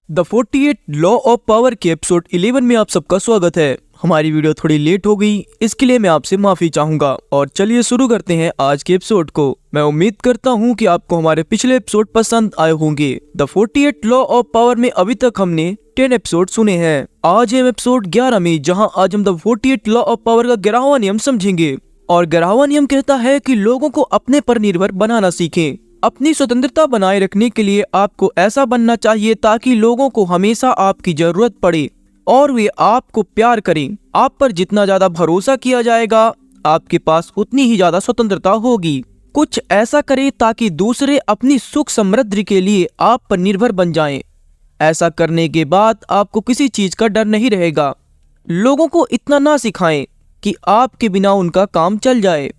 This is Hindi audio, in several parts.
द 48 लॉ ऑफ पावर के एपिसोड 11 में आप सबका स्वागत है। हमारी वीडियो थोड़ी लेट हो गई, इसके लिए मैं आपसे माफी चाहूंगा। और चलिए शुरू करते हैं आज के एपिसोड को। मैं उम्मीद करता हूं कि आपको हमारे पिछले एपिसोड पसंद आए होंगे। द 48 लॉ ऑफ पावर में अभी तक हमने 10 एपिसोड सुने हैं। आज हम एपिसोड 11 में, जहां आज हम द 48 लॉ ऑफ पावर का 11वां नियम समझेंगे। और 11वां नियम कहता है कि लोगों को अपने पर निर्भर बनाना सीखें। अपनी स्वतंत्रता बनाए रखने के लिए आपको ऐसा बनना चाहिए ताकि लोगों को हमेशा आपकी जरूरत पड़े और वे आपको प्यार करें। आप पर जितना ज्यादा भरोसा किया जाएगा, आपके पास उतनी ही ज्यादा स्वतंत्रता होगी। कुछ ऐसा करें ताकि दूसरे अपनी सुख समृद्धि के लिए आप पर निर्भर बन जाएं। ऐसा करने के बाद आपको किसी चीज का डर नहीं रहेगा। लोगों को इतना ना सिखाएं कि आपके बिना उनका काम चल जाए।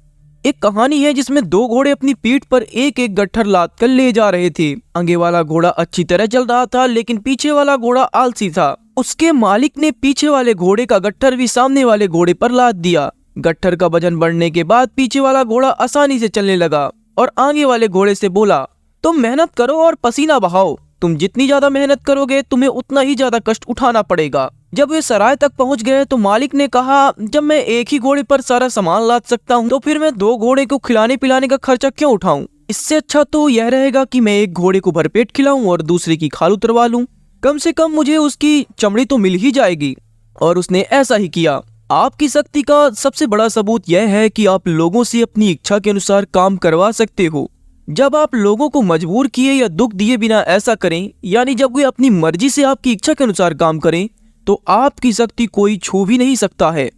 एक कहानी है जिसमें दो घोड़े अपनी पीठ पर एक एक गट्ठर लाद कर ले जा रहे थे। आगे वाला घोड़ा अच्छी तरह चल रहा था, लेकिन पीछे वाला घोड़ा आलसी था। उसके मालिक ने पीछे वाले घोड़े का गट्ठर भी सामने वाले घोड़े पर लाद दिया। गट्ठर का वजन बढ़ने के बाद पीछे वाला घोड़ा आसानी से चलने लगा और आगे वाले घोड़े से बोला, तुम मेहनत करो और पसीना बहाओ। तुम जितनी ज्यादा मेहनत करोगे तुम्हें उतना ही ज्यादा कष्ट उठाना पड़ेगा। जब वे सराय तक पहुंच गए तो मालिक ने कहा, जब मैं एक ही घोड़े पर सारा सामान लाद सकता हूं तो फिर मैं दो घोड़े को खिलाने पिलाने का खर्चा क्यों उठाऊं? इससे अच्छा तो यह रहेगा कि मैं एक घोड़े को भरपेट खिलाऊं और दूसरे की खाल उतरवा लूं। कम से कम मुझे उसकी चमड़ी तो मिल ही जाएगी। और उसने ऐसा ही किया। आपकी शक्ति का सबसे बड़ा सबूत यह है कि आप लोगों से अपनी इच्छा के अनुसार काम करवा सकते हो। जब आप लोगों को मजबूर किए या दुख दिए बिना ऐसा करें, यानी जब वे अपनी मर्जी से आपकी इच्छा के अनुसार काम करें, तो आपकी शक्ति कोई छू भी नहीं सकता है।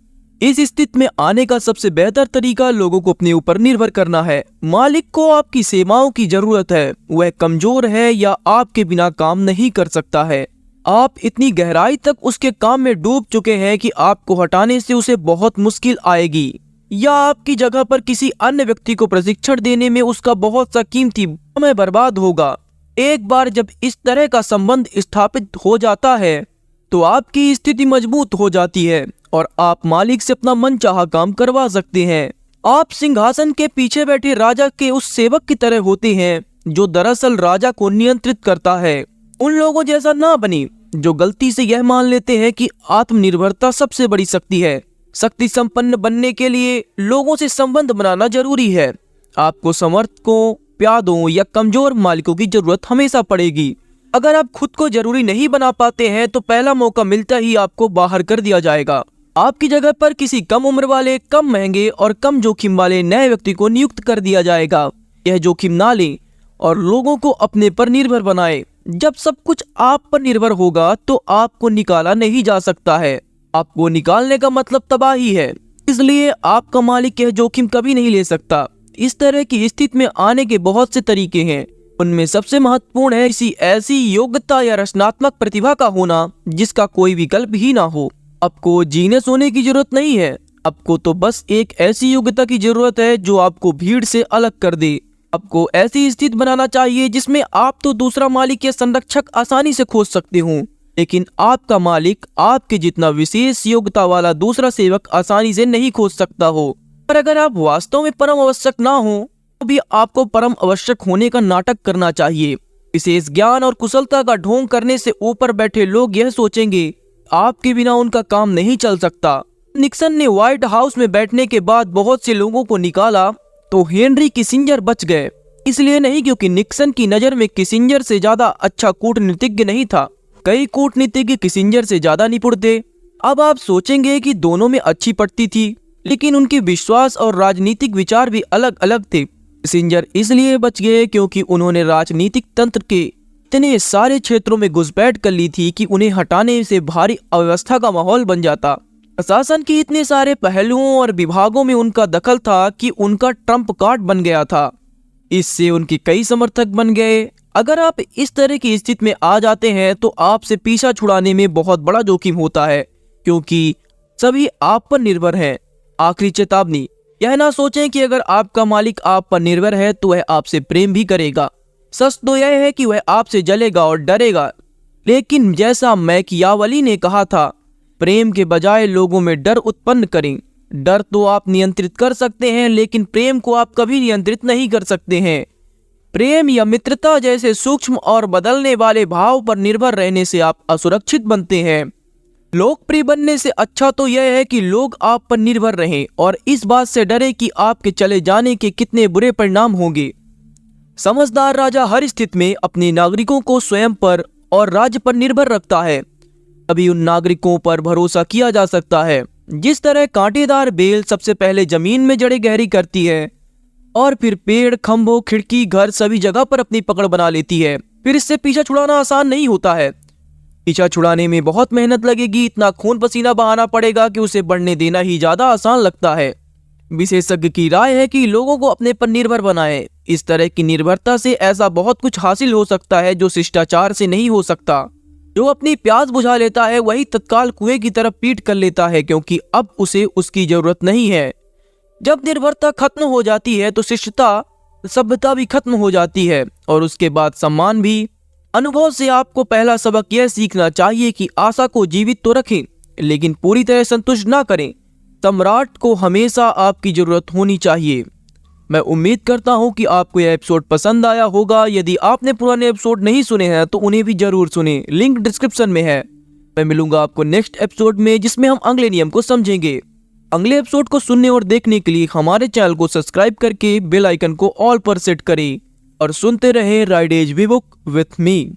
इस स्थिति में आने का सबसे बेहतर तरीका लोगों को अपने ऊपर निर्भर करना है। मालिक को आपकी सेवाओं की जरूरत है। वह कमजोर है या आपके बिना काम नहीं कर सकता है। आप इतनी गहराई तक उसके काम में डूब चुके हैं कि आपको हटाने से उसे बहुत मुश्किल आएगी, या आपकी जगह पर किसी अन्य व्यक्ति को प्रशिक्षण देने में उसका बहुत सा कीमती समय बर्बाद होगा। एक बार जब इस तरह का संबंध स्थापित हो जाता है तो आपकी स्थिति मजबूत हो जाती है और आप मालिक से अपना मनचाहा काम करवा सकते हैं। आप सिंहासन के पीछे बैठे राजा के उस सेवक की तरह होते हैं जो दरअसल राजा को नियंत्रित करता है। उन लोगों जैसा ना बने जो गलती से यह मान लेते हैं कि आत्मनिर्भरता सबसे बड़ी शक्ति है। शक्ति संपन्न बनने के लिए लोगों से संबंध बनाना जरूरी है। आपको समर्थकों, प्यादों या कमजोर मालिकों की जरूरत हमेशा पड़ेगी। अगर आप खुद को जरूरी नहीं बना पाते हैं तो पहला मौका मिलता ही आपको बाहर कर दिया जाएगा। आपकी जगह पर किसी कम उम्र वाले, कम महंगे और कम जोखिम वाले नए व्यक्ति को नियुक्त कर दिया जाएगा। यह जोखिम ना ले और लोगों को अपने पर निर्भर बनाए। जब सब कुछ आप पर निर्भर होगा तो आपको निकाला नहीं जा सकता है। आपको निकालने का मतलब तबाही है, इसलिए आपका मालिक यह जोखिम कभी नहीं ले सकता। इस तरह की स्थिति में आने के बहुत से तरीके हैं। उनमें सबसे महत्वपूर्ण है किसी ऐसी योग्यता या रचनात्मक प्रतिभा का होना जिसका कोई विकल्प ही ना हो। आपको जीनियस होने की जरूरत नहीं है। आपको तो बस एक ऐसी योग्यता की जरूरत है जो आपको भीड़ से अलग कर दे। आपको ऐसी स्थिति बनाना चाहिए जिसमें आप तो दूसरा मालिक या संरक्षक आसानी से खोज सकते हो, लेकिन आपका मालिक आपके जितना विशेष योग्यता वाला दूसरा सेवक आसानी से नहीं खोज सकता हो। पर अगर आप वास्तव में परम आवश्यक ना हो तो भी आपको परम आवश्यक होने का नाटक करना चाहिए। विशेष ज्ञान और कुशलता का ढोंग करने से ऊपर बैठे लोग यह सोचेंगे आपके बिना उनका काम नहीं चल सकता। निक्सन ने व्हाइट हाउस में बैठने के बाद बहुत से लोगों को निकाला तो हेनरी किसिंजर बच गए। इसलिए नहीं क्योंकि निक्सन की नजर में किसिंजर से ज्यादा अच्छा कूटनीतिज्ञ नहीं था। कई कूटनीतिज्ञ किसिंजर से ज्यादा निपुण थे। अब आप सोचेंगे कि दोनों में अच्छी पड़ती थी, लेकिन उनके विश्वास और राजनीतिक विचार भी अलग अलग थे। किसिंजर इसलिए बच गए क्योंकि उन्होंने राजनीतिक तंत्र के इतने सारे क्षेत्रों में घुसपैठ कर ली थी कि उन्हें हटाने से भारी अव्यवस्था का माहौल बन जाता। प्रशासन के इतने सारे पहलुओं और विभागों में उनका दखल था कि उनका ट्रम्प कार्ड बन गया था। इससे उनके कई समर्थक बन गए। अगर आप इस तरह की स्थिति में आ जाते हैं तो आपसे पीछा छुड़ाने में बहुत बड़ा जोखिम होता है, क्योंकि सभी आप पर निर्भर हैं। आखिरी चेतावनी, यह ना सोचें कि अगर आपका मालिक आप पर निर्भर है तो वह आपसे प्रेम भी करेगा। सच तो यह है कि वह आपसे जलेगा और डरेगा। लेकिन जैसा मैकियावली ने कहा था, प्रेम के बजाय लोगों में डर उत्पन्न करें। डर तो आप नियंत्रित कर सकते हैं, लेकिन प्रेम को आप कभी नियंत्रित नहीं कर सकते हैं। प्रेम या मित्रता जैसे सूक्ष्म और बदलने वाले भाव पर निर्भर रहने से आप असुरक्षित बनते हैं। लोकप्रिय बनने से अच्छा तो यह है कि लोग आप पर निर्भर रहें और इस बात से डरे कि आपके चले जाने के कितने बुरे परिणाम होंगे। समझदार राजा हर स्थिति में अपने नागरिकों को स्वयं पर और राज्य पर निर्भर रखता है, तभी उन नागरिकों पर भरोसा किया जा सकता है। जिस तरह कांटेदार बेल सबसे पहले जमीन में जड़ें गहरी करती है और फिर पेड़, खंभों, खिड़की, घर सभी जगह पर अपनी पकड़ बना लेती है, फिर इससे पीछा छुड़ाना आसान नहीं होता है। पीछा छुड़ाने में बहुत मेहनत लगेगी, इतना खून पसीना बहाना पड़ेगा कि उसे बढ़ने देना ही ज्यादा आसान लगता है। विशेषज्ञ की राय है कि लोगों को अपने पर निर्भर बनाएं। इस तरह की निर्भरता से ऐसा बहुत कुछ हासिल हो सकता है जो शिष्टाचार से नहीं हो सकता। जो अपनी प्यास बुझा लेता है वही तत्काल कुएं की तरफ पीठ कर लेता है, क्योंकि अब उसे उसकी जरूरत नहीं है। जब निर्भरता खत्म हो जाती है तो शिष्टता, सभ्यता भी खत्म हो जाती है और उसके बाद सम्मान भी। अनुभव से आपको पहला सबक यह सीखना चाहिए कि आशा को जीवित तो रखें, लेकिन पूरी तरह संतुष्ट ना करें। सम्राट को हमेशा आपकी जरूरत होनी चाहिए। मैं उम्मीद करता हूं कि आपको यह एपिसोड पसंद आया होगा। यदि आपने पुराने एपिसोड नहीं सुने हैं तो उन्हें भी जरूर सुने, लिंक डिस्क्रिप्शन में है। मैं मिलूंगा आपको नेक्स्ट एपिसोड में, जिसमें हम अगले नियम को समझेंगे। अगले एपिसोड को सुनने और देखने के लिए हमारे चैनल को सब्सक्राइब करके बेल आइकन को ऑल पर सेट करें और सुनते रहें राइडेज वी बुक विथ मी।